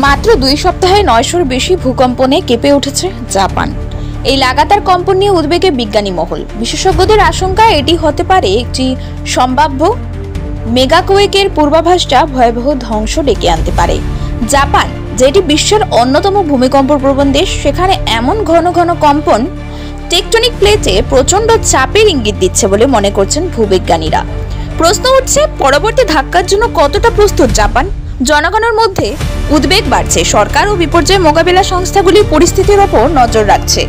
মাত্র 2 সপ্তাহে 900-র বেশি ভূকম্পনে কেঁপে উঠেছে জাপান। এই লাগাতার কম্পন নিয়ে উদ্বেগে বিজ্ঞানী মহল। বিশেষজ্ঞদের আশঙ্কা এটি হতে পারে একটি সম্ভাব্য মেগাকুয়েকের পূর্বাভাসটা ভয়াবহ ধ্বংস ডেকে আনতে পারে। জাপান, যেটি বিশ্বের অন্যতম ভূমিকম্প প্রবণ দেশ, সেখানে এমন ঘন ঘন কম্পন টেকটনিক প্লেটে প্রচন্ড চাপের ইঙ্গিত দিচ্ছে বলে মনে করছেন ভূবিজ্ঞানীরা। প্রশ্ন উঠছে, পরবর্তী ধাক্কার জন্য কতটা প্রস্তুত জাপান? জনগণের মধ্যে উদ্বেগ বাড়ছে। সরকার ও বিপর্যয় মোকাবিলা সংস্থাগুলি পরিস্থিতির ওপর নজর রাখছে।